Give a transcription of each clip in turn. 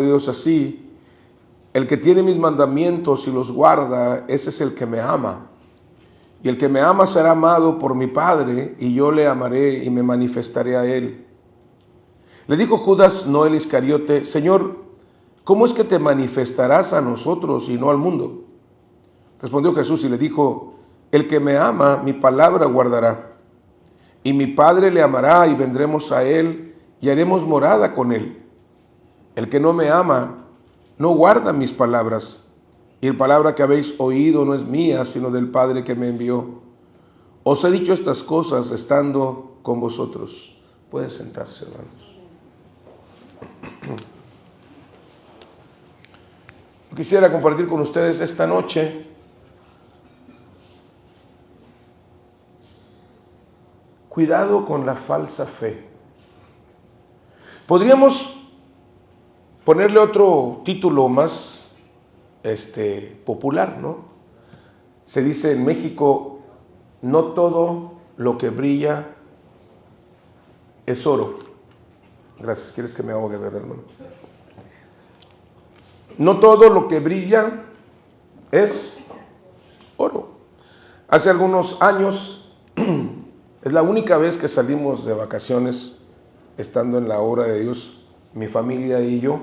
Dios así: el que tiene mis mandamientos y los guarda, ese es el que me ama. Y el que me ama será amado por mi Padre, y yo le amaré y me manifestaré a él. Le dijo Judas, no el Iscariote: Señor, ¿cómo es que te manifestarás a nosotros y no al mundo? Respondió Jesús y le dijo: el que me ama, mi palabra guardará. Y mi Padre le amará, y vendremos a él y haremos morada con él. El que no me ama, no guarda mis palabras. Y la palabra que habéis oído no es mía, sino del Padre que me envió. Os he dicho estas cosas estando con vosotros. Pueden sentarse, hermanos. Quisiera compartir con ustedes esta noche cuidado con la falsa fe. Podríamos ponerle otro título más popular, ¿no? Se dice en México: no todo lo que brilla es oro. Gracias. ¿Quieres que me ahogue, verdad, hermano? No todo lo que brilla es oro. Hace algunos años, es la única vez que salimos de vacaciones estando en la obra de Dios, mi familia y yo.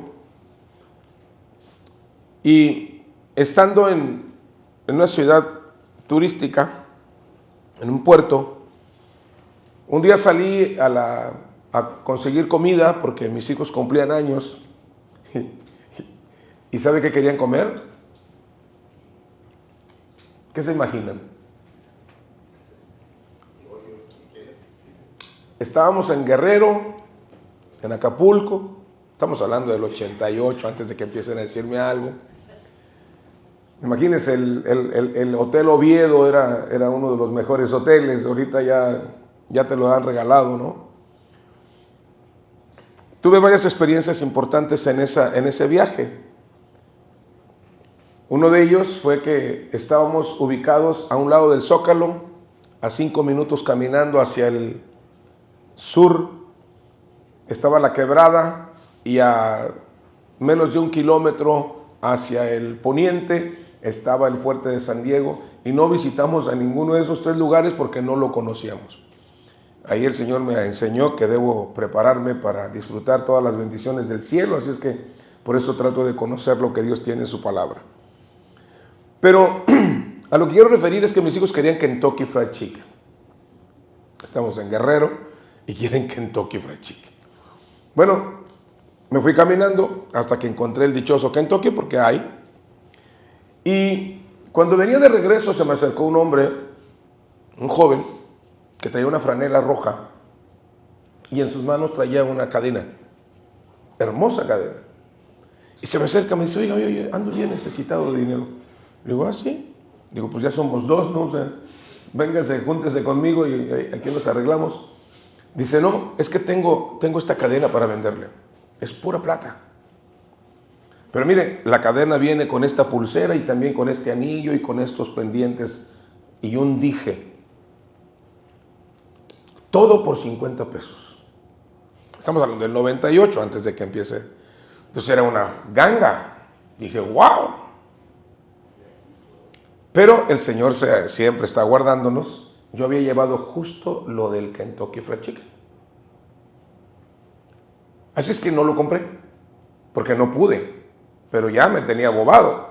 Y estando en una ciudad turística, en un puerto, un día salí a conseguir comida porque mis hijos cumplían años. ¿Y sabe qué querían comer? ¿Qué se imaginan? Estábamos en Guerrero, en Acapulco. Estamos hablando del 88, antes de que empiecen a decirme algo. Imagínense, el Hotel Oviedo era uno de los mejores hoteles. Ahorita ya te lo han regalado, ¿no? Tuve varias experiencias importantes en ese viaje. Uno de ellos fue que estábamos ubicados a un lado del Zócalo, a 5 minutos caminando hacia el sur estaba la Quebrada, y a menos de 1 kilómetro hacia el poniente estaba el Fuerte de San Diego, y no visitamos a ninguno de esos 3 lugares porque no lo conocíamos. Ahí el Señor me enseñó que debo prepararme para disfrutar todas las bendiciones del cielo, así es que por eso trato de conocer lo que Dios tiene en su palabra. Pero a lo que quiero referir es que mis hijos querían Kentucky Fried Chicken. Estamos en Guerrero y quieren Kentucky Fried Chicken. Bueno, me fui caminando hasta que encontré el dichoso Kentucky, porque hay. Y cuando venía de regreso se me acercó un hombre, un joven, que traía una franela roja y en sus manos traía una cadena, hermosa cadena. Y se me acerca y me dice: oye, ando bien necesitado de dinero. Le digo: ¿ah, sí? Digo: pues ya somos 2, ¿no? O sea, véngase, júntese conmigo y aquí nos arreglamos. Dice: no, es que tengo esta cadena para venderle. Es pura plata. Pero mire, la cadena viene con esta pulsera y también con este anillo y con estos pendientes y un dije. Todo por 50 pesos. Estamos hablando del 98, antes de que empiece. Entonces era una ganga. Dije: wow. Pero el Señor siempre está guardándonos. Yo había llevado justo lo del Kentucky Fried Chicken. Así es que no lo compré, porque no pude, pero ya me tenía bobado.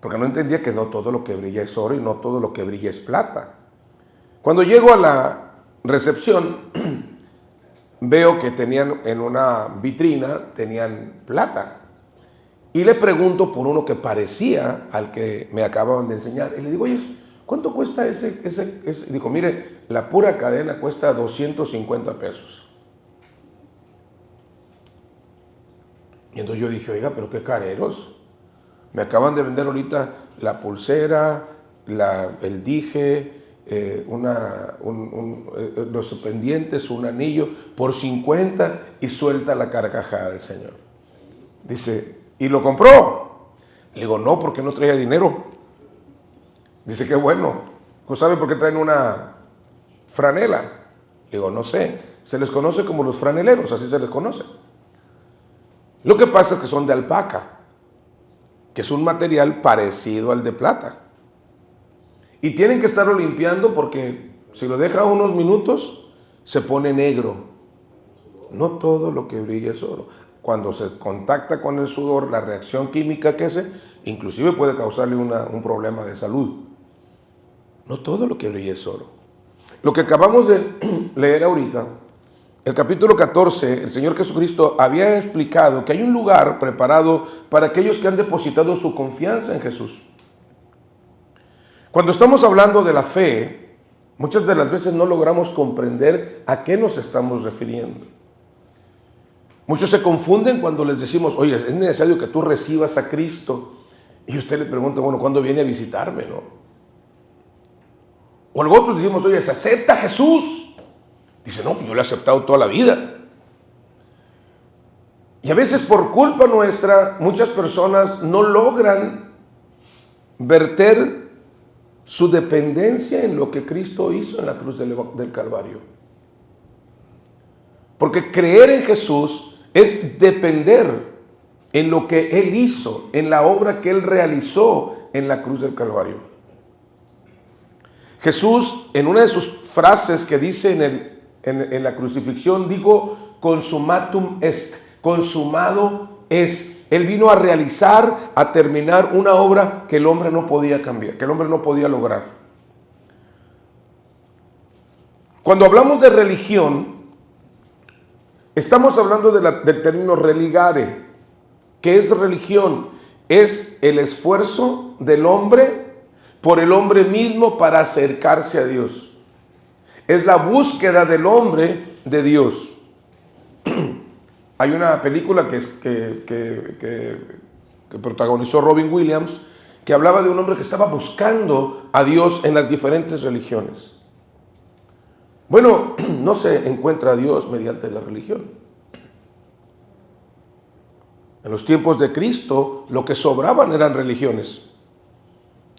Porque no entendía que no todo lo que brilla es oro y no todo lo que brilla es plata. Cuando llego a la recepción, veo que tenían en una vitrina, tenían plata. Y le pregunto por uno que parecía al que me acababan de enseñar. Y le digo: oye, ¿cuánto cuesta ese? Dijo: mire, la pura cadena cuesta 250 pesos. Y entonces yo dije: oiga, pero qué careros. Me acaban de vender ahorita la pulsera, el dije, los pendientes, un anillo, por 50, y suelta la carcajada del Señor. Dice: ¿y lo compró? Le digo: no, porque no traía dinero. Dice: qué bueno. ¿Sabe por qué traen una franela? Le digo: no sé. Se les conoce como los franeleros, así se les conoce. Lo que pasa es que son de alpaca, que es un material parecido al de plata. Y tienen que estarlo limpiando porque si lo deja unos minutos, se pone negro. No todo lo que brilla es oro. Cuando se contacta con el sudor, la reacción química que hace, inclusive puede causarle un problema de salud. No todo lo que brilla es oro. Lo que acabamos de leer ahorita, el capítulo 14, el Señor Jesucristo había explicado que hay un lugar preparado para aquellos que han depositado su confianza en Jesús. Cuando estamos hablando de la fe, muchas de las veces no logramos comprender a qué nos estamos refiriendo. Muchos se confunden cuando les decimos, oye, es necesario que tú recibas a Cristo. Y usted le pregunta, bueno, ¿cuándo viene a visitarme, no? O luego otros decimos, oye, ¿se acepta a Jesús? Dice, no, pues yo lo he aceptado toda la vida. Y a veces por culpa nuestra, muchas personas no logran verter su dependencia en lo que Cristo hizo en la cruz del Calvario. Porque creer en Jesús es depender en lo que Él hizo, en la obra que Él realizó en la cruz del Calvario. Jesús, en una de sus frases que dice en la crucifixión, dijo, consumatum est, consumado es. Él vino a realizar, a terminar una obra que el hombre no podía cambiar, que el hombre no podía lograr. Cuando hablamos de religión, estamos hablando del término religare. ¿Qué es religión? Es el esfuerzo del hombre por el hombre mismo para acercarse a Dios. Es la búsqueda del hombre de Dios. Hay una película que protagonizó Robin Williams, que hablaba de un hombre que estaba buscando a Dios en las diferentes religiones. Bueno, no se encuentra a Dios mediante la religión. En los tiempos de Cristo, lo que sobraban eran religiones.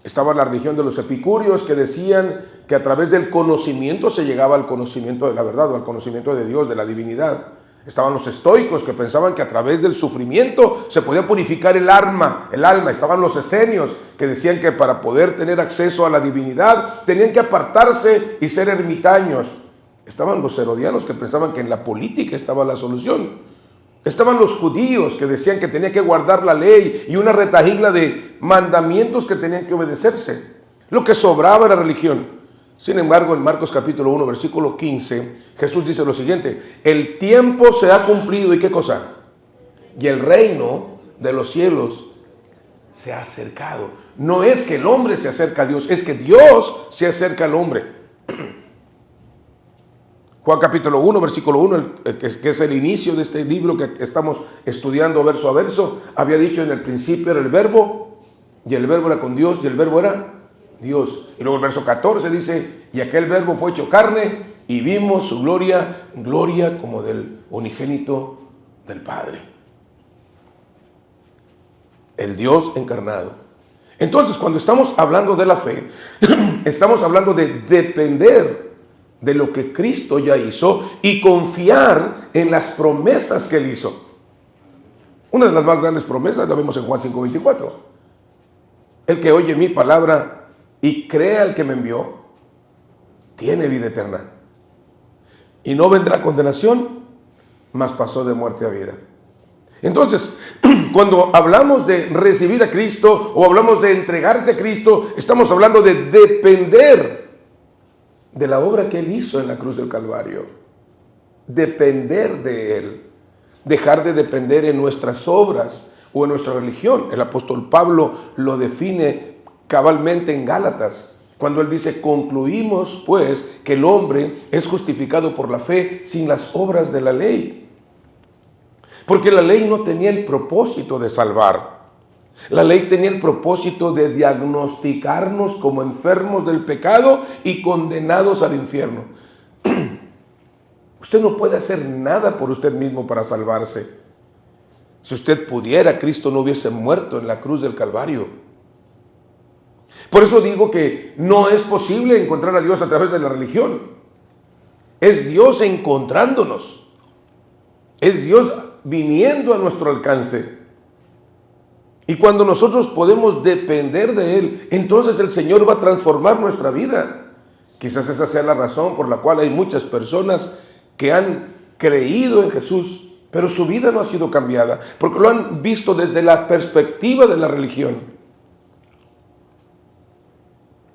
Estaba la religión de los epicúreos, que decían que a través del conocimiento se llegaba al conocimiento de la verdad o al conocimiento de Dios, de la divinidad. Estaban los estoicos, que pensaban que a través del sufrimiento se podía purificar el alma. Estaban los esenios, que decían que para poder tener acceso a la divinidad tenían que apartarse y ser ermitaños. Estaban los herodianos, que pensaban que en la política estaba la solución. Estaban los judíos, que decían que tenía que guardar la ley y una retahíla de mandamientos que tenían que obedecerse. Lo que sobraba era religión. Sin embargo, en Marcos capítulo 1, versículo 15, Jesús dice lo siguiente: el tiempo se ha cumplido, ¿y qué cosa? Y el reino de los cielos se ha acercado. No es que el hombre se acerca a Dios, es que Dios se acerca al hombre. Juan capítulo 1, versículo 1, que es el inicio de este libro que estamos estudiando verso a verso, había dicho: en el principio era el verbo, y el verbo era con Dios, y el verbo era Dios. Y luego el verso 14 dice: y aquel verbo fue hecho carne, y vimos su gloria, gloria como del unigénito del Padre. El Dios encarnado. Entonces, cuando estamos hablando de la fe, estamos hablando de depender de lo que Cristo ya hizo y confiar en las promesas que Él hizo. Una de las más grandes promesas la vemos en Juan 5:24. El que oye mi palabra y crea al que me envió, tiene vida eterna. Y no vendrá condenación, mas pasó de muerte a vida. Entonces, cuando hablamos de recibir a Cristo o hablamos de entregarte a Cristo, estamos hablando de depender de la obra que Él hizo en la cruz del Calvario. Depender de Él. Dejar de depender en nuestras obras o en nuestra religión. El apóstol Pablo lo define cabalmente en Gálatas, cuando él dice: concluimos pues que el hombre es justificado por la fe sin las obras de la ley. Porque la ley no tenía el propósito de salvar. La ley tenía el propósito de diagnosticarnos como enfermos del pecado y condenados al infierno. Usted no puede hacer nada por usted mismo para salvarse. Si usted pudiera, Cristo no hubiese muerto en la cruz del Calvario. Por eso digo que no es posible encontrar a Dios a través de la religión. Es Dios encontrándonos. Es Dios viniendo a nuestro alcance. Y cuando nosotros podemos depender de Él, entonces el Señor va a transformar nuestra vida. Quizás esa sea la razón por la cual hay muchas personas que han creído en Jesús, pero su vida no ha sido cambiada, porque lo han visto desde la perspectiva de la religión.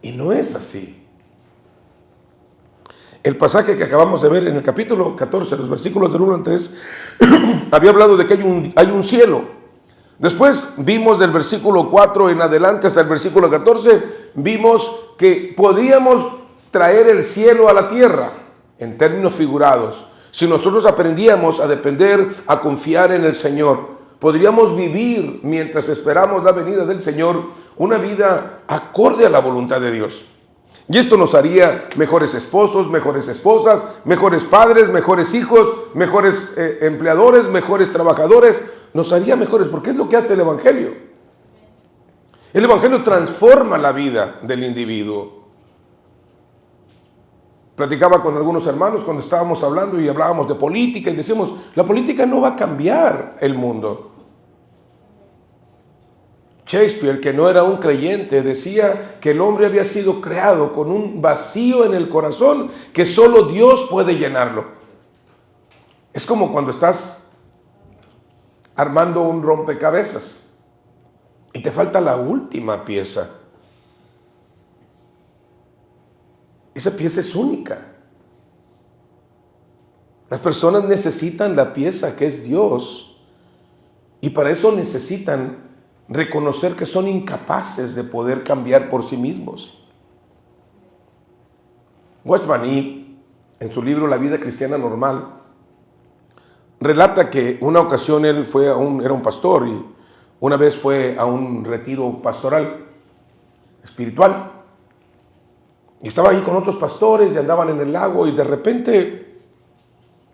Y no es así. El pasaje que acabamos de ver en el capítulo 14, los versículos del 1 al 3, había hablado de que hay un cielo. Después vimos del versículo 4 en adelante hasta el versículo 14, vimos que podíamos traer el cielo a la tierra, en términos figurados. Si nosotros aprendíamos a depender, a confiar en el Señor, podríamos vivir mientras esperamos la venida del Señor, una vida acorde a la voluntad de Dios. Y esto nos haría mejores esposos, mejores esposas, mejores padres, mejores hijos, mejores empleadores, mejores trabajadores. Nos haría mejores, porque es lo que hace el Evangelio. El Evangelio transforma la vida del individuo. Platicaba con algunos hermanos cuando estábamos hablando y hablábamos de política y decíamos, la política no va a cambiar el mundo. Shakespeare, que no era un creyente, decía que el hombre había sido creado con un vacío en el corazón que solo Dios puede llenarlo. Es como cuando estás armando un rompecabezas y te falta la última pieza. Esa pieza es única. Las personas necesitan la pieza que es Dios y para eso necesitan reconocer que son incapaces de poder cambiar por sí mismos. Watchman, en su libro La vida cristiana normal, relata que una ocasión él era un pastor y una vez fue a un retiro pastoral, espiritual. Y estaba ahí con otros pastores y andaban en el lago y de repente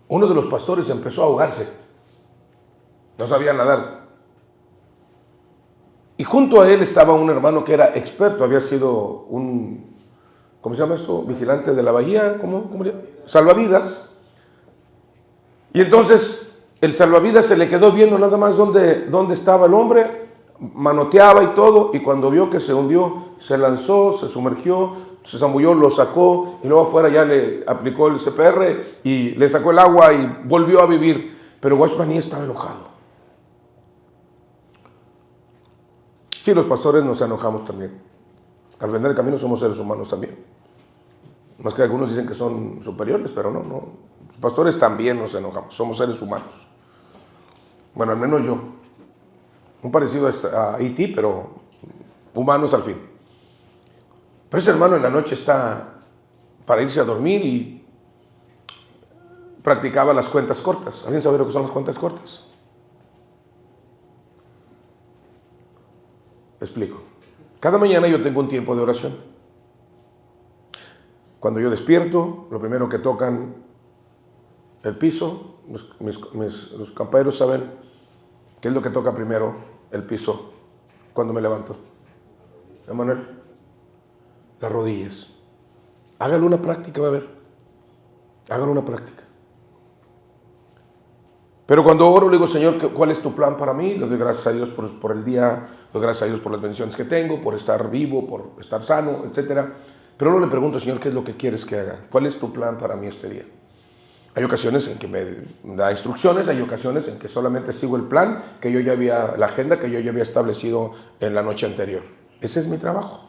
uno de los pastores empezó a ahogarse. No sabía nadar. Y junto a él estaba un hermano que era experto, había sido ¿cómo se llama esto? Vigilante de la bahía, ¿cómo se llama? Salvavidas. Y entonces el salvavidas se le quedó viendo nada más dónde estaba el hombre, manoteaba y todo, y cuando vio que se hundió, se lanzó, se sumergió, se zambulló, lo sacó, y luego afuera ya le aplicó el CPR y le sacó el agua y volvió a vivir. Pero Watchman estaba enojado. Sí, los pastores nos enojamos también. Al vender el camino somos seres humanos también. Más que algunos dicen que son superiores, pero no. Los pastores también nos enojamos, somos seres humanos. Bueno, al menos yo. Un parecido a E.T., pero humanos al fin. Pero ese hermano en la noche está para irse a dormir y practicaba las cuentas cortas. ¿Alguien sabe lo que son las cuentas cortas? Explico. Cada mañana yo tengo un tiempo de oración. Cuando yo despierto, lo primero que tocan el piso, los campaderos saben qué es lo que toca primero el piso cuando me levanto. Emanuel, las rodillas. Hágalo una práctica, va a ver. Hágalo una práctica. Pero cuando oro, le digo, Señor, ¿cuál es tu plan para mí? Le doy gracias a Dios por el día, le doy gracias a Dios por las bendiciones que tengo, por estar vivo, por estar sano, etc. Pero luego le pregunto, Señor, ¿qué es lo que quieres que haga? ¿Cuál es tu plan para mí este día? Hay ocasiones en que me da instrucciones, hay ocasiones en que solamente sigo el plan que yo ya la agenda que yo ya había establecido en la noche anterior. Ese es mi trabajo.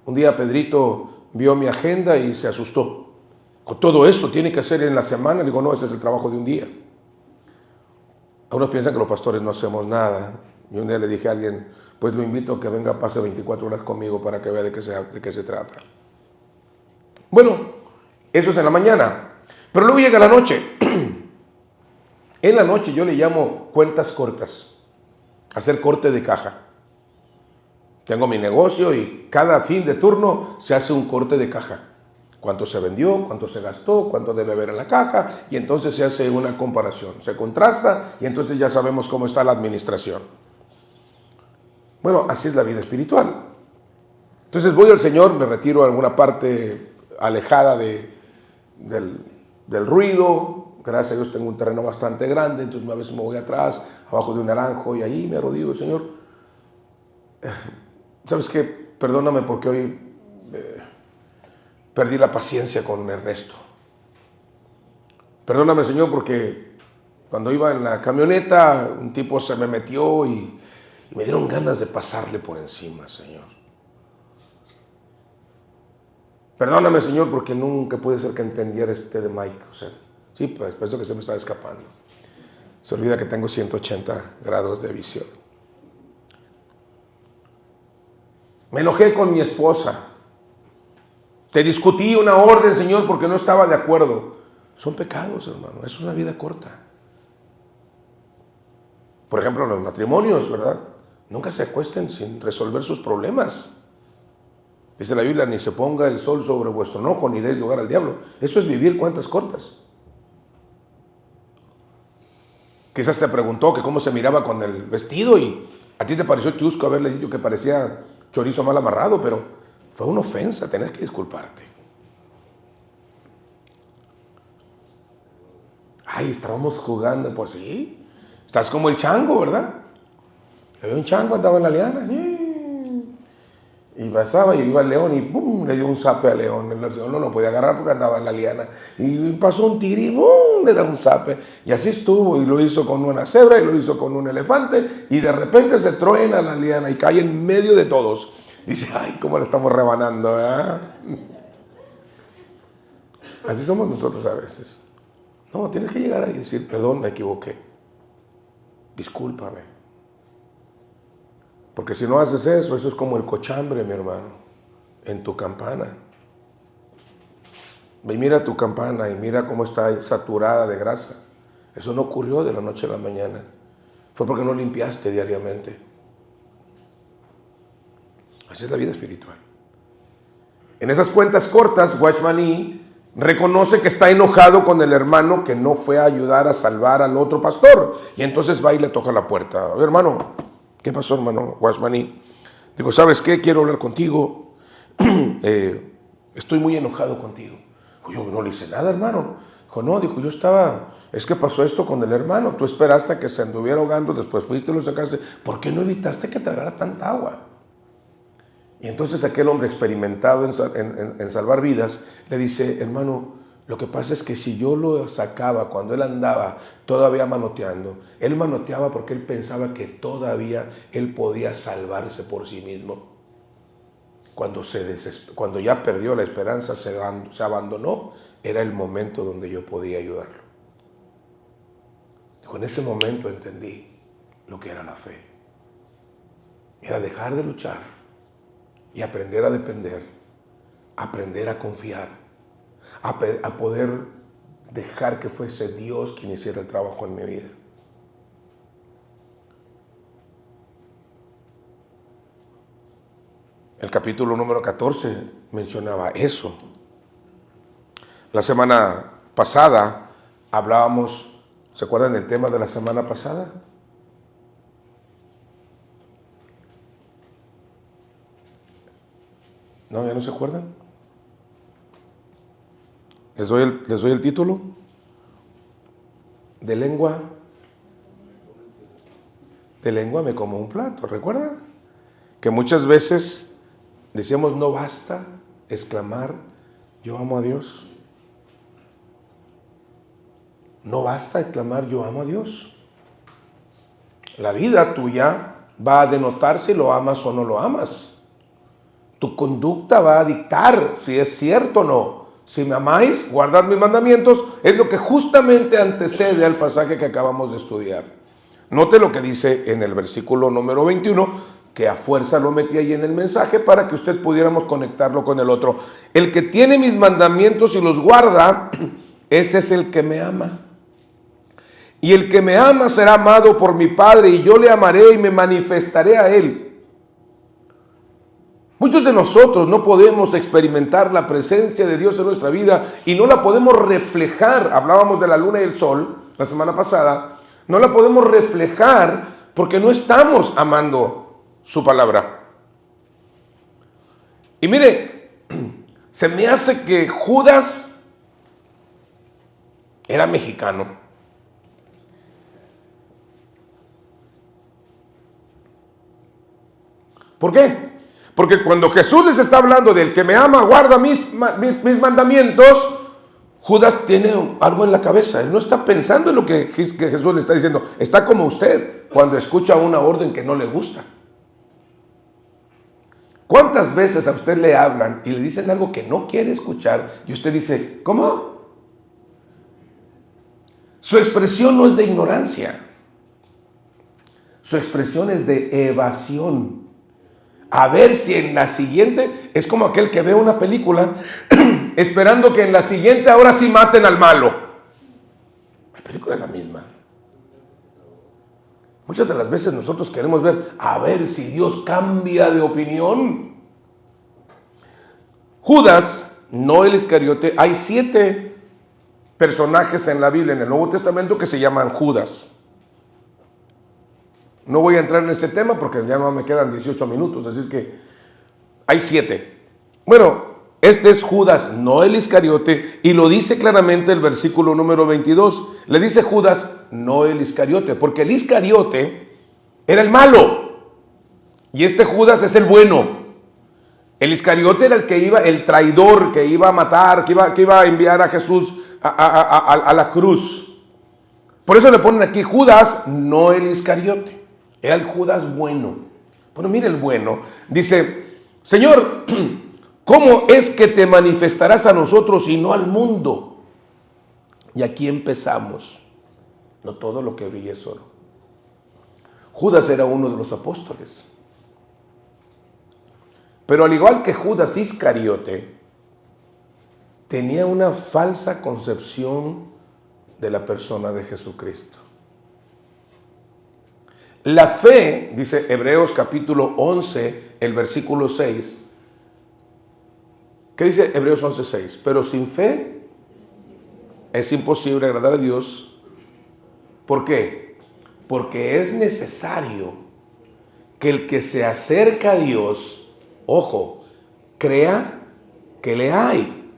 Un día Pedrito vio mi agenda y se asustó. Todo esto tiene que hacer en la semana. Le digo, no, ese es el trabajo de un día. Algunos piensan que los pastores no hacemos nada. Y un día le dije a alguien, pues lo invito a que venga, pase 24 horas conmigo para que vea de qué se trata. Bueno, eso es en la mañana. Pero luego llega la noche. En la noche yo le llamo cuentas cortas. Hacer corte de caja. Tengo mi negocio y cada fin de turno se hace un corte de caja. Cuánto se vendió, cuánto se gastó, cuánto debe haber en la caja, y entonces se hace una comparación, se contrasta y entonces ya sabemos cómo está la administración. Bueno, así es la vida espiritual. Entonces voy al Señor, me retiro a alguna parte alejada del ruido, gracias a Dios tengo un terreno bastante grande, entonces a veces me voy atrás, abajo de un naranjo, y ahí me arrodillo, Señor, ¿sabes qué? Perdóname porque hoy perdí la paciencia con Ernesto. Perdóname, Señor, porque cuando iba en la camioneta, un tipo se me metió y me dieron ganas de pasarle por encima, Señor. Perdóname, Señor, porque nunca puede ser que entendiera de Mike. O sea, sí, pues pienso que se me está escapando. Se olvida que tengo 180 grados de visión. Me enojé con mi esposa. Te discutí una orden, Señor, porque no estaba de acuerdo. Son pecados, hermano. Es una vida corta. Por ejemplo, en los matrimonios, ¿verdad? Nunca se acuesten sin resolver sus problemas. Dice la Biblia, ni se ponga el sol sobre vuestro enojo, ni deis lugar al diablo. Eso es vivir cuentas cortas. Quizás te preguntó que cómo se miraba con el vestido y a ti te pareció chusco haberle dicho que parecía chorizo mal amarrado, pero fue una ofensa, tenés que disculparte. Ay, estábamos jugando, pues sí. Estás como el chango, ¿verdad? Había un chango, andaba en la liana. Y pasaba y iba el león y ¡pum! Le dio un zape al león. El león no lo podía agarrar porque andaba en la liana. Y pasó un tigre y ¡pum! Le da un zape. Y así estuvo. Y lo hizo con una cebra y lo hizo con un elefante. Y de repente se truena la liana y cae en medio de todos. Dice, ay, cómo la estamos rebanando, ¿verdad? Así somos nosotros a veces. No, tienes que llegar ahí y decir, perdón, me equivoqué. Discúlpame. Porque si no haces eso, eso es como el cochambre, mi hermano, en tu campana. Ve y mira tu campana y mira cómo está saturada de grasa. Eso no ocurrió de la noche a la mañana. Fue porque no limpiaste diariamente. Así es la vida espiritual. En esas cuentas cortas, Washmani reconoce que está enojado con el hermano que no fue a ayudar a salvar al otro pastor. Y entonces va y le toca la puerta. Oye, hermano, ¿qué pasó, hermano Washmani? Digo, ¿sabes qué? Quiero hablar contigo. Estoy muy enojado contigo. Dijo, yo no le hice nada, hermano. Dijo, no, dijo, yo estaba... Es que pasó esto con el hermano. Tú esperaste a que se anduviera ahogando, después fuiste y lo sacaste. ¿Por qué no evitaste que tragara tanta agua? Y entonces aquel hombre experimentado en salvar vidas le dice, hermano, lo que pasa es que si yo lo sacaba cuando él andaba todavía manoteando, él manoteaba porque él pensaba que todavía él podía salvarse por sí mismo. Cuando ya perdió la esperanza, se abandonó, era el momento donde yo podía ayudarlo. En ese momento entendí lo que era la fe. Era dejar de luchar y aprender a depender, aprender a confiar, a poder dejar que fuese Dios quien hiciera el trabajo en mi vida. El capítulo número 14 mencionaba eso. La semana pasada hablábamos, ¿se acuerdan del tema de la semana pasada? ¿No? ¿Ya no se acuerdan? ¿Les doy el título? De lengua me como un plato, ¿recuerda? Que muchas veces decíamos, no basta exclamar, yo amo a Dios. No basta exclamar, yo amo a Dios. La vida tuya va a denotar si lo amas o no lo amas. Tu conducta va a dictar si es cierto o no. Si me amáis, guardad mis mandamientos, es lo que justamente antecede al pasaje que acabamos de estudiar. Note lo que dice en el versículo número 21, que a fuerza lo metí ahí en el mensaje para que usted pudiéramos conectarlo con el otro. El que tiene mis mandamientos y los guarda, ese es el que me ama. Y el que me ama será amado por mi Padre, y yo le amaré y me manifestaré a él. Muchos de nosotros no podemos experimentar la presencia de Dios en nuestra vida y no la podemos reflejar. Hablábamos de la luna y el sol la semana pasada. No la podemos reflejar porque no estamos amando su palabra. Y mire, se me hace que Judas era mexicano. ¿Por qué? Porque cuando Jesús les está hablando del que me ama, guarda mis mandamientos, Judas tiene algo en la cabeza. Él no está pensando en lo que Jesús le está diciendo. Está como usted cuando escucha una orden que no le gusta. ¿Cuántas veces a usted le hablan y le dicen algo que no quiere escuchar y usted dice, ¿cómo? Su expresión no es de ignorancia. Su expresión es de evasión. A ver si en la siguiente, es como aquel que ve una película esperando que en la siguiente ahora sí maten al malo. La película es la misma. Muchas de las veces nosotros queremos ver, a ver si Dios cambia de opinión. Judas, no el Iscariote, hay 7 personajes en la Biblia, en el Nuevo Testamento, que se llaman Judas. No voy a entrar en este tema porque ya no me quedan 18 minutos, así es que hay 7. Bueno, este es Judas, no el Iscariote, y lo dice claramente el versículo número 22. Le dice Judas, no el Iscariote, porque el Iscariote era el malo, y este Judas es el bueno. El Iscariote era el que iba, el traidor, que iba a matar, que iba a enviar a Jesús a la cruz. Por eso le ponen aquí Judas, no el Iscariote. Era el Judas bueno. Bueno, mire el bueno. Dice, Señor, ¿cómo es que te manifestarás a nosotros y no al mundo? Y aquí empezamos. No todo lo que brilla es oro. Judas era uno de los apóstoles. Pero al igual que Judas Iscariote, tenía una falsa concepción de la persona de Jesucristo. La fe, dice Hebreos capítulo 11, el versículo 6. ¿Qué dice Hebreos 11, 6? Pero sin fe es imposible agradar a Dios. ¿Por qué? Porque es necesario que el que se acerca a Dios, ojo, crea que le hay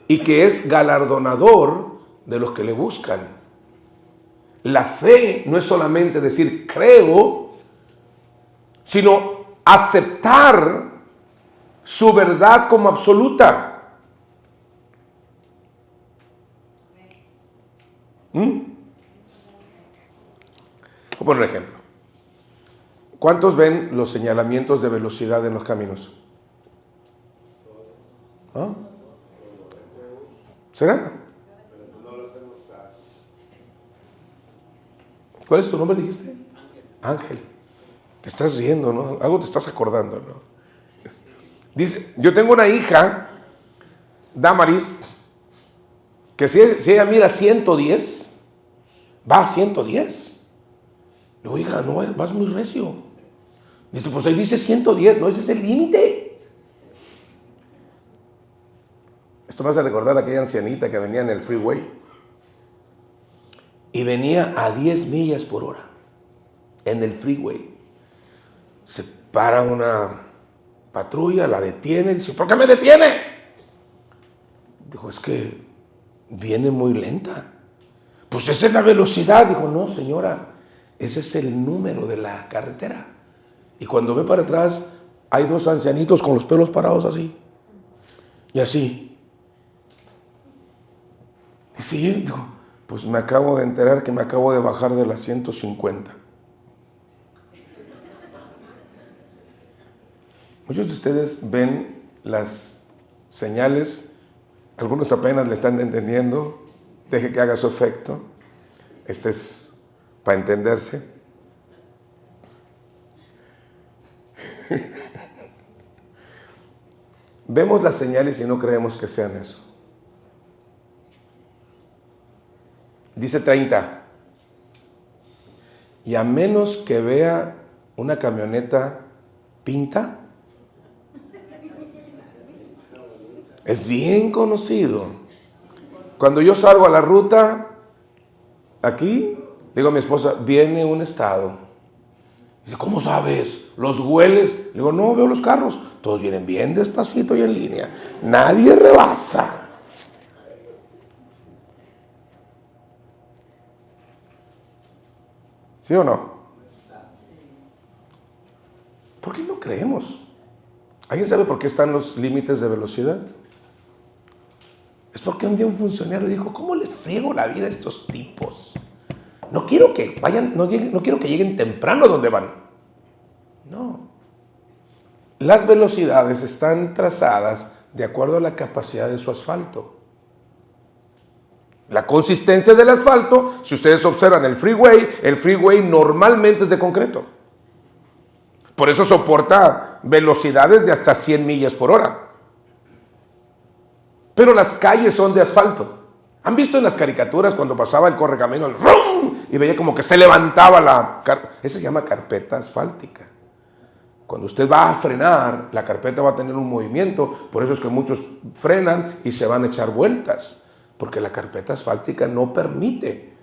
y que es galardonador de los que le buscan. La fe no es solamente decir creo, sino aceptar su verdad como absoluta. Voy a poner un ejemplo. ¿Cuántos ven los señalamientos de velocidad en los caminos? ¿Ah? ¿Será? ¿Cuál es tu nombre, dijiste? Ángel. Te estás riendo, ¿no? Algo te estás acordando, ¿no? Dice, yo tengo una hija, Damaris, que si ella mira 110, va a 110. Le digo, hija, no, vas muy recio. Dice, pues ahí dice 110, no, ese es el límite. Esto me hace recordar a aquella ancianita que venía en el freeway. Y venía a 10 millas por hora en el freeway. Se para una patrulla, la detiene y dice, ¿por qué me detiene? Dijo, es que viene muy lenta. Pues esa es la velocidad. Dijo, no, señora, ese es el número de la carretera. Y cuando ve para atrás, hay 2 ancianitos con los pelos parados así. Y así. Y sí, dijo, pues me acabo de enterar que me acabo de bajar de las 150. Muchos de ustedes ven las señales, algunos apenas le están entendiendo, deje que haga su efecto. Este es para entenderse. Vemos las señales y no creemos que sean eso. Dice 30. Y a menos que vea una camioneta pinta, es bien conocido. Cuando yo salgo a la ruta, aquí, digo a mi esposa, viene un estado. Dice, ¿cómo sabes? ¿Los hueles? Le digo, no, veo los carros. Todos vienen bien despacito y en línea. Nadie rebasa. ¿Sí o no? ¿Por qué no creemos? ¿Alguien sabe por qué están los límites de velocidad? Es porque un día un funcionario dijo, ¿cómo les friego la vida a estos tipos? No quiero que vayan, no quiero que lleguen temprano donde van. No. Las velocidades están trazadas de acuerdo a la capacidad de su asfalto. La consistencia del asfalto, si ustedes observan el freeway normalmente es de concreto. Por eso soporta velocidades de hasta 100 millas por hora. Pero las calles son de asfalto. ¿Han visto en las caricaturas cuando pasaba el correcaminos y veía como que se levantaba esa se llama carpeta asfáltica? Cuando usted va a frenar, la carpeta va a tener un movimiento. Por eso es que muchos frenan y se van a echar vueltas. Porque la carpeta asfáltica no permite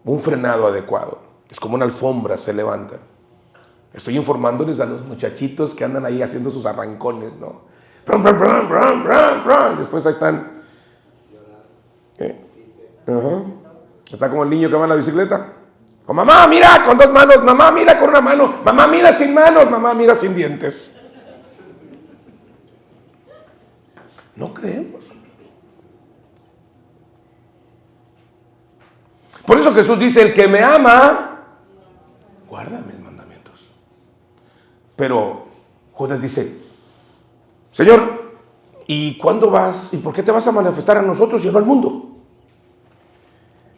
un frenado adecuado. Es como una alfombra, se levanta. Estoy informándoles a los muchachitos que andan ahí haciendo sus arrancones, ¿no? Después ahí están. Está como el niño que va en la bicicleta. Con mamá, mira, con dos manos. Mamá, mira, con una mano. Mamá, mira, sin manos. Mamá, mira, sin dientes. No creemos. Por eso Jesús dice, el que me ama, guarda mis mandamientos. Pero Judas dice, Señor, ¿y cuándo vas? ¿Y por qué te vas a manifestar a nosotros y no al mundo?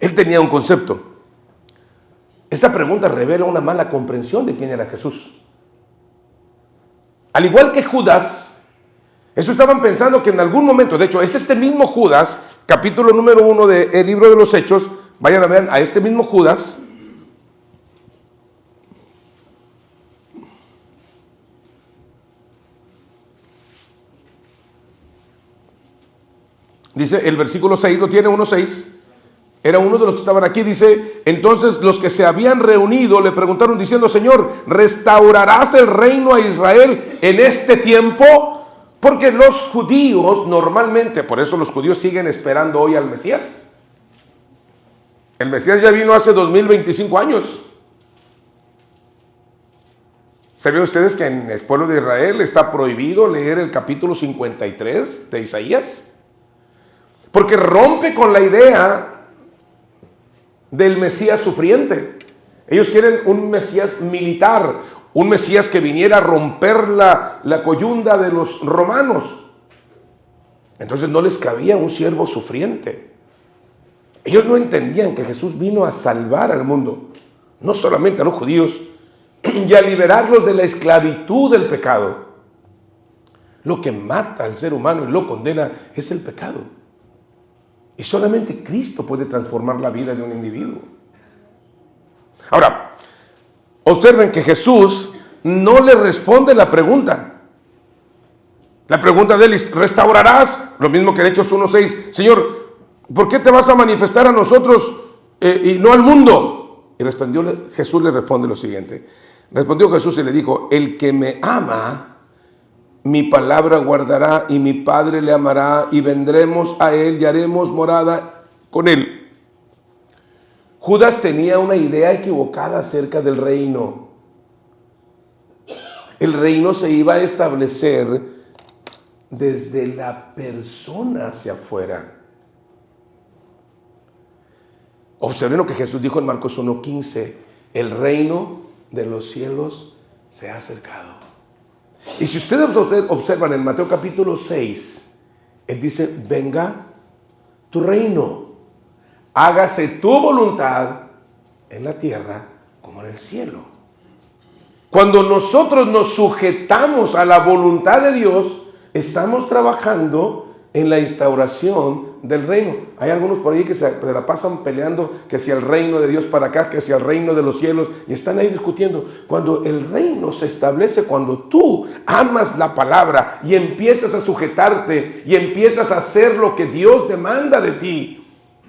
Él tenía un concepto. Esta pregunta revela una mala comprensión de quién era Jesús. Al igual que Judas, eso estaban pensando que en algún momento, de hecho, es este mismo Judas, capítulo número 1 del libro de los Hechos, vayan a ver a este mismo Judas. Dice el versículo 6, lo tiene 1:6. Era uno de los que estaban aquí, dice, entonces los que se habían reunido le preguntaron diciendo, Señor, ¿restaurarás el reino a Israel en este tiempo? Porque los judíos normalmente, por eso los judíos siguen esperando hoy al Mesías. El Mesías ya vino hace 2025 años. ¿Saben ustedes que en el pueblo de Israel está prohibido leer el capítulo 53 de Isaías? Porque rompe con la idea del Mesías sufriente. Ellos quieren un Mesías militar, un Mesías que viniera a romper la coyunda de los romanos. Entonces no les cabía un siervo sufriente. Ellos no entendían que Jesús vino a salvar al mundo, no solamente a los judíos, y a liberarlos de la esclavitud del pecado. Lo que mata al ser humano y lo condena es el pecado. Y solamente Cristo puede transformar la vida de un individuo. Ahora, observen que Jesús no le responde la pregunta. La pregunta de él es, ¿restaurarás? Lo mismo que en Hechos 1:6. Señor, ¿por qué te vas a manifestar a nosotros y no al mundo? Y Jesús le responde lo siguiente. Respondió Jesús y le dijo, el que me ama, mi palabra guardará y mi Padre le amará y vendremos a él y haremos morada con él. Judas tenía una idea equivocada acerca del reino. El reino se iba a establecer desde la persona hacia afuera. Observen lo que Jesús dijo en Marcos 1:15. El reino de los cielos se ha acercado. Y si ustedes observan en Mateo capítulo 6, él dice, venga tu reino, hágase tu voluntad en la tierra como en el cielo. Cuando nosotros nos sujetamos a la voluntad de Dios, estamos trabajando en la instauración del reino. Hay algunos por ahí que se la pasan peleando que si el reino de Dios para acá, que si el reino de los cielos, y están ahí discutiendo. Cuando el reino se establece, cuando tú amas la palabra y empiezas a sujetarte y empiezas a hacer lo que Dios demanda de ti,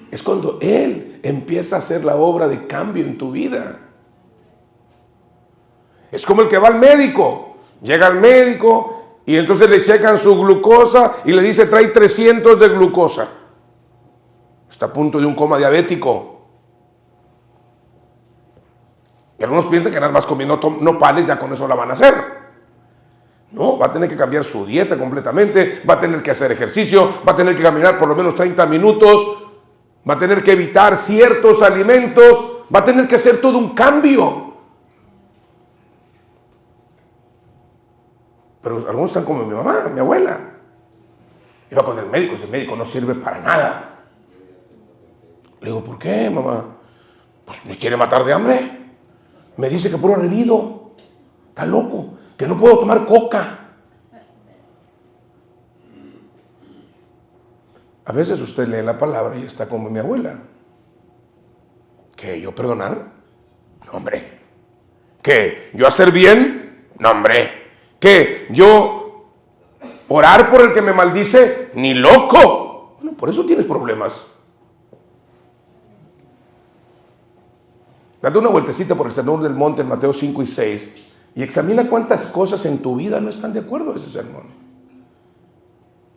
es cuando Él empieza a hacer la obra de cambio en tu vida. Es como el que va al médico. Llega al médico y entonces le checan su glucosa y le dice, trae 300 de glucosa. Está a punto de un coma diabético. Y algunos piensan que nada más comiendo nopales ya con eso la van a hacer. No, va a tener que cambiar su dieta completamente, va a tener que hacer ejercicio, va a tener que caminar por lo menos 30 minutos, va a tener que evitar ciertos alimentos, va a tener que hacer todo un cambio. Pero algunos están como mi mamá, mi abuela. Iba con el médico, ese médico no sirve para nada. Le digo, ¿por qué, mamá? Pues me quiere matar de hambre. Me dice que puro revido. Está loco, que no puedo tomar coca. A veces usted lee la palabra y está como mi abuela. ¿Qué? ¿Yo perdonar? No, hombre. ¿Qué? ¿Yo hacer bien? No, hombre. ¿Qué? ¿Yo orar por el que me maldice? Ni loco. Bueno, por eso tienes problemas. Date una vueltecita por el sermón del monte en Mateo 5 y 6 y examina cuántas cosas en tu vida no están de acuerdo a ese sermón.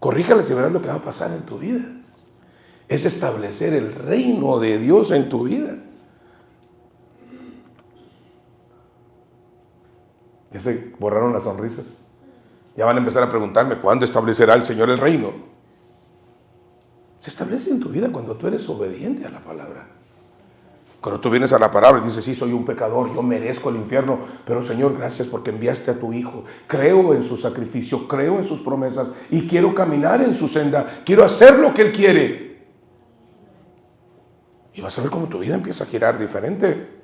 Corríjalas y verás lo que va a pasar en tu vida. Es establecer el reino de Dios en tu vida. Ya se borraron las sonrisas. Ya van a empezar a preguntarme, ¿cuándo establecerá el Señor el reino? Se establece en tu vida cuando tú eres obediente a la palabra. Cuando tú vienes a la palabra y dices, sí, soy un pecador, yo merezco el infierno, pero Señor, gracias porque enviaste a tu Hijo. Creo en su sacrificio, creo en sus promesas y quiero caminar en su senda. Quiero hacer lo que Él quiere. Y vas a ver cómo tu vida empieza a girar diferente.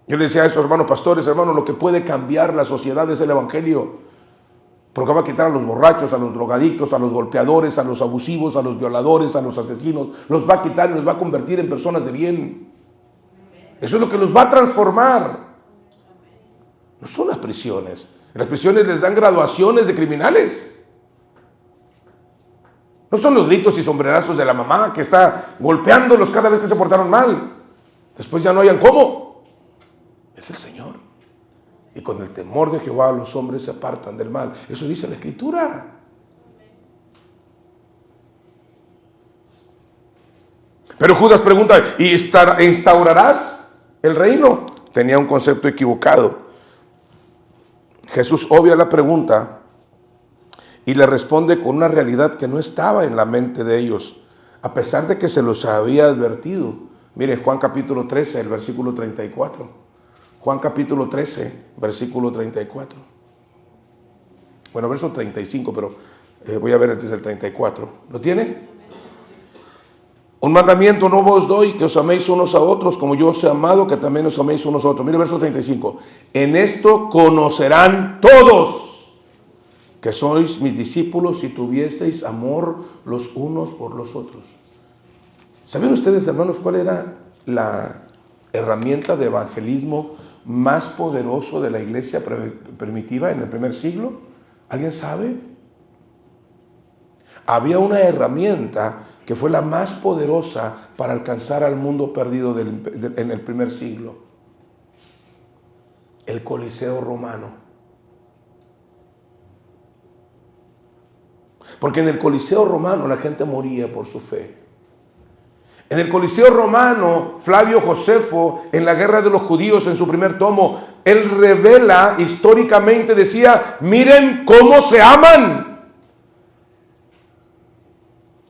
Yo le decía a estos hermanos pastores, hermanos, lo que puede cambiar la sociedad es el Evangelio. Porque va a quitar a los borrachos, a los drogadictos, a los golpeadores, a los abusivos, a los violadores, a los asesinos. Los va a quitar y los va a convertir en personas de bien. Eso es lo que los va a transformar. No son las prisiones. En las prisiones les dan graduaciones de criminales. No son los gritos y sombrerazos de la mamá que está golpeándolos cada vez que se portaron mal. Después ya no hayan cómo. Es el Señor. Y con el temor de Jehová los hombres se apartan del mal. Eso dice la Escritura. Pero Judas pregunta, ¿y instaurarás el reino? Tenía un concepto equivocado. Jesús obvia la pregunta y le responde con una realidad que no estaba en la mente de ellos, a pesar de que se los había advertido. Mire, Juan capítulo 13, el versículo 34. Juan capítulo 13, versículo 34. Bueno, verso 35, pero voy a ver antes el 34. ¿Lo tiene? Un mandamiento nuevo os doy, que os améis unos a otros, como yo os he amado, que también os améis unos a otros. Mire, verso 35. En esto conocerán todos que sois mis discípulos si tuvieseis amor los unos por los otros. ¿Saben ustedes, hermanos, cuál era la herramienta de evangelismo más poderoso de la iglesia primitiva en el primer siglo? ¿Alguien sabe? Había una herramienta que fue la más poderosa para alcanzar al mundo perdido en el primer siglo. El Coliseo romano. Porque en el Coliseo romano la gente moría por su fe. En el Coliseo romano, Flavio Josefo, en la guerra de los judíos, en su primer tomo, él revela históricamente, decía, miren cómo se aman.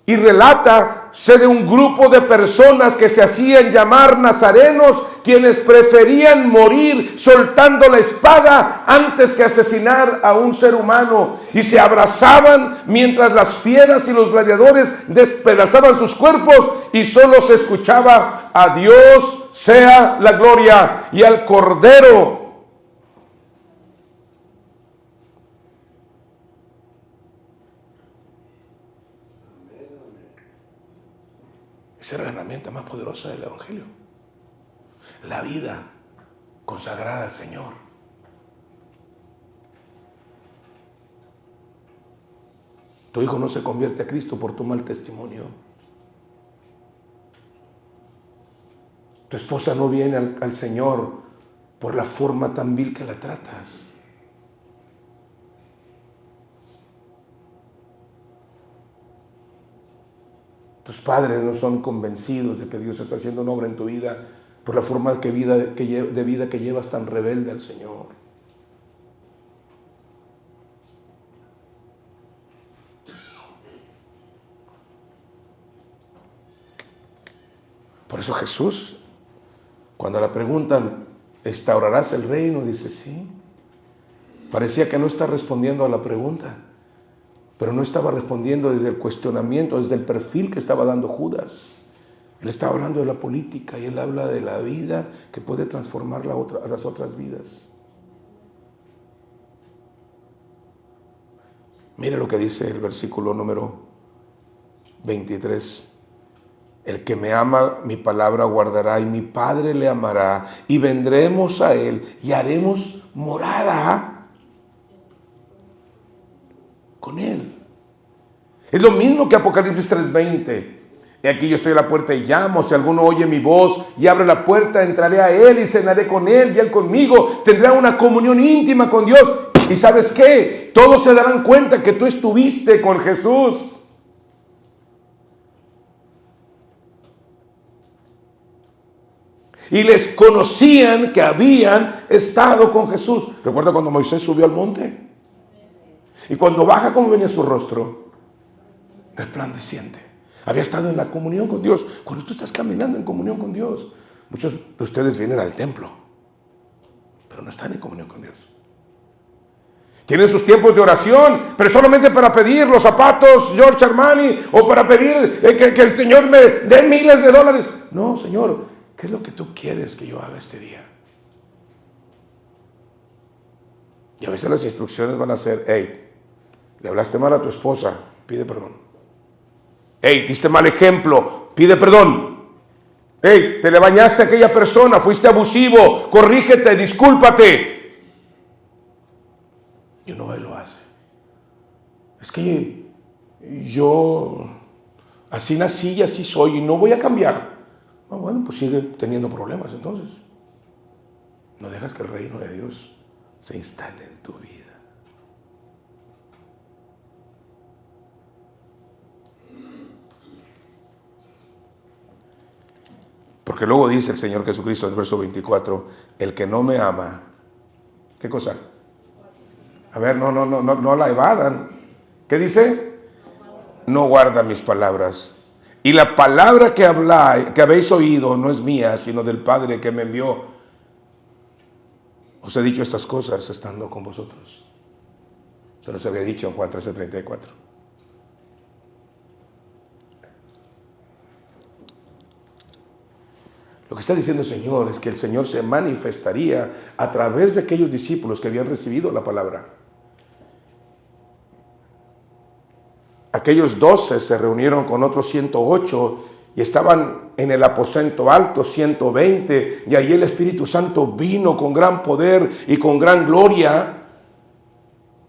Y relata, sé de un grupo de personas que se hacían llamar nazarenos, quienes preferían morir soltando la espada antes que asesinar a un ser humano. Y se abrazaban mientras las fieras y los gladiadores despedazaban sus cuerpos y solo se escuchaba, a Dios sea la gloria y al Cordero. Esa era la herramienta más poderosa del Evangelio. La vida consagrada al Señor. Tu hijo no se convierte a Cristo por tu mal testimonio. Tu esposa no viene al Señor por la forma tan vil que la tratas. Tus padres no son convencidos de que Dios está haciendo una obra en tu vida por la forma de vida que llevas tan rebelde al Señor. Por eso Jesús, cuando le preguntan, ¿instaurarás el reino?, dice sí. Parecía que no está respondiendo a la pregunta, pero no estaba respondiendo desde el cuestionamiento, desde el perfil que estaba dando Judas. Él estaba hablando de la política y él habla de la vida que puede transformar a las otras vidas. Mire lo que dice el versículo número 23. El que me ama, mi palabra guardará, y mi Padre le amará, y vendremos a él y haremos morada con él. Es lo mismo que Apocalipsis 3:20. He aquí yo estoy a la puerta y llamo. Si alguno oye mi voz y abre la puerta, entraré a él y cenaré con él y él conmigo. Tendrá una comunión íntima con Dios. ¿Y sabes qué? Todos se darán cuenta que tú estuviste con Jesús. Y les conocían que habían estado con Jesús. ¿Recuerda cuando Moisés subió al monte? Y cuando baja, ¿cómo venía su rostro? Resplandeciente. Había estado en la comunión con Dios. Cuando tú estás caminando en comunión con Dios, muchos de ustedes vienen al templo, pero no están en comunión con Dios. Tienen sus tiempos de oración, pero solamente para pedir los zapatos Giorgio Armani o para pedir que el Señor me dé miles de dólares. No, Señor, ¿qué es lo que tú quieres que yo haga este día? Y a veces las instrucciones van a ser, hey, le hablaste mal a tu esposa, pide perdón. Hey, diste mal ejemplo, pide perdón. Hey, te le bañaste a aquella persona, fuiste abusivo, corrígete, discúlpate. Y uno lo hace. Es que yo así nací y así soy y no voy a cambiar. Bueno, pues sigue teniendo problemas entonces. No dejas que el reino de Dios se instale en tu vida. Porque luego dice el Señor Jesucristo en el verso 24, el que no me ama, ¿qué cosa? A ver, no la evadan. ¿Qué dice? No guarda mis palabras. Y la palabra que habéis oído no es mía, sino del Padre que me envió. Os he dicho estas cosas estando con vosotros. Se los había dicho en Juan 13:34. Lo que está diciendo el Señor es que el Señor se manifestaría a través de aquellos discípulos que habían recibido la palabra. Aquellos 12 se reunieron con otros 108 y estaban en el aposento alto 120, y allí el Espíritu Santo vino con gran poder y con gran gloria.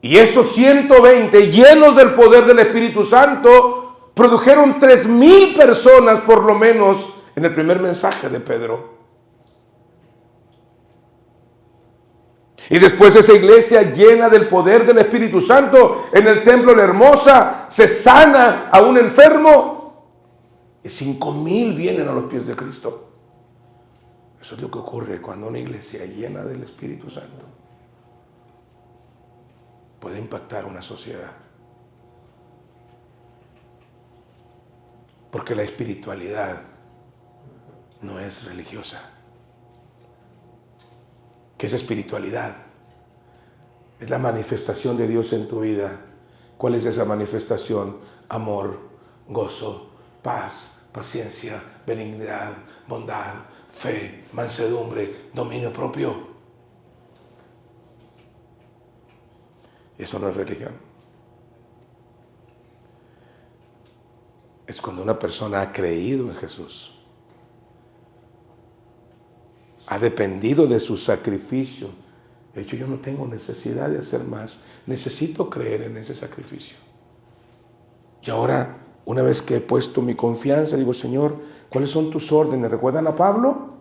Y esos 120, llenos del poder del Espíritu Santo, produjeron 3,000 personas por lo menos en el primer mensaje de Pedro. Y después esa iglesia llena del poder del Espíritu Santo en el templo de la Hermosa se sana a un enfermo y 5,000 vienen a los pies de Cristo. Eso es lo que ocurre cuando una iglesia llena del Espíritu Santo puede impactar una sociedad. Porque la espiritualidad no es religiosa. ¿Qué es espiritualidad? Es la manifestación de Dios en tu vida. ¿Cuál es esa manifestación? Amor, gozo, paz, paciencia, benignidad, bondad, fe, mansedumbre, dominio propio. Eso no es religión. Es cuando una persona ha creído en Jesús, ha dependido de su sacrificio. De hecho, yo no tengo necesidad de hacer más. Necesito creer en ese sacrificio. Y ahora, una vez que he puesto mi confianza, digo, Señor, ¿cuáles son tus órdenes? ¿Recuerdan a Pablo?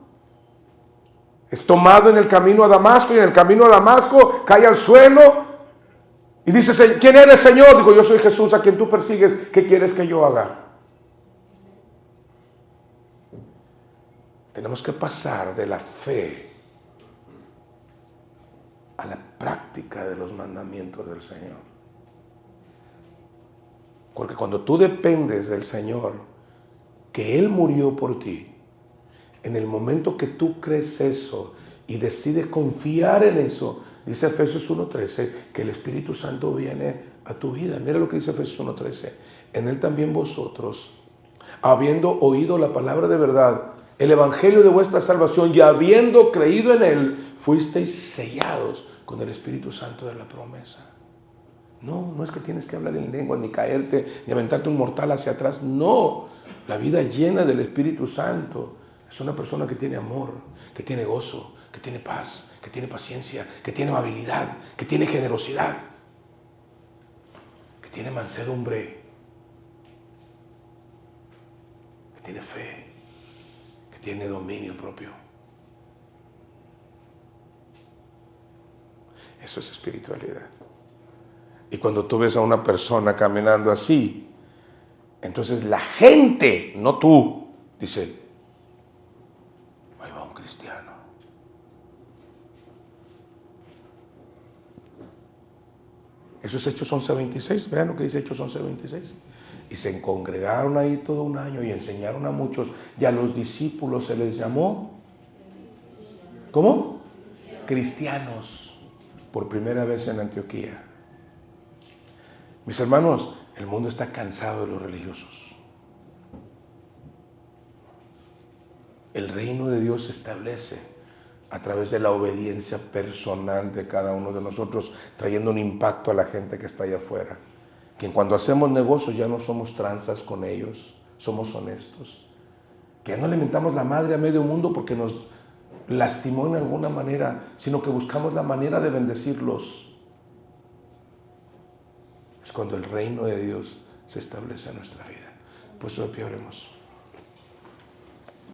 Es tomado en el camino a Damasco, y en el camino a Damasco cae al suelo y dice, ¿quién eres, Señor? Digo, yo soy Jesús a quien tú persigues. ¿Qué quieres que yo haga? Tenemos que pasar de la fe a la práctica de los mandamientos del Señor. Porque cuando tú dependes del Señor, que Él murió por ti, en el momento que tú crees eso y decides confiar en eso, dice Efesios 1:13, que el Espíritu Santo viene a tu vida. Mira lo que dice Efesios 1:13. En Él también vosotros, habiendo oído la palabra de verdad, el evangelio de vuestra salvación, y habiendo creído en Él, fuisteis sellados con el Espíritu Santo de la promesa. No es que tienes que hablar en lengua, ni caerte, ni aventarte un mortal hacia atrás. No, la vida llena del Espíritu Santo es una persona que tiene amor, que tiene gozo, que tiene paz, que tiene paciencia, que tiene amabilidad, que tiene generosidad, que tiene mansedumbre, que tiene fe, que tiene dominio propio. Eso es espiritualidad. Y cuando tú ves a una persona caminando así, entonces la gente, no tú, dice, ahí va un cristiano. Eso es Hechos 11:26. Vean lo que dice Hechos 11:26. Y se congregaron ahí todo un año y enseñaron a muchos. Y a los discípulos se les llamó, ¿cómo? Cristianos. Por primera vez en Antioquía. Mis hermanos, el mundo está cansado de los religiosos. El reino de Dios se establece a través de la obediencia personal de cada uno de nosotros, trayendo un impacto a la gente que está allá afuera. Que cuando hacemos negocios ya no somos tranzas con ellos, somos honestos. Que ya no le mentamos la madre a medio mundo porque nos lastimó en alguna manera, sino que buscamos la manera de bendecirlos. Es cuando el reino de Dios se establece en nuestra vida. Pues de pie oremos.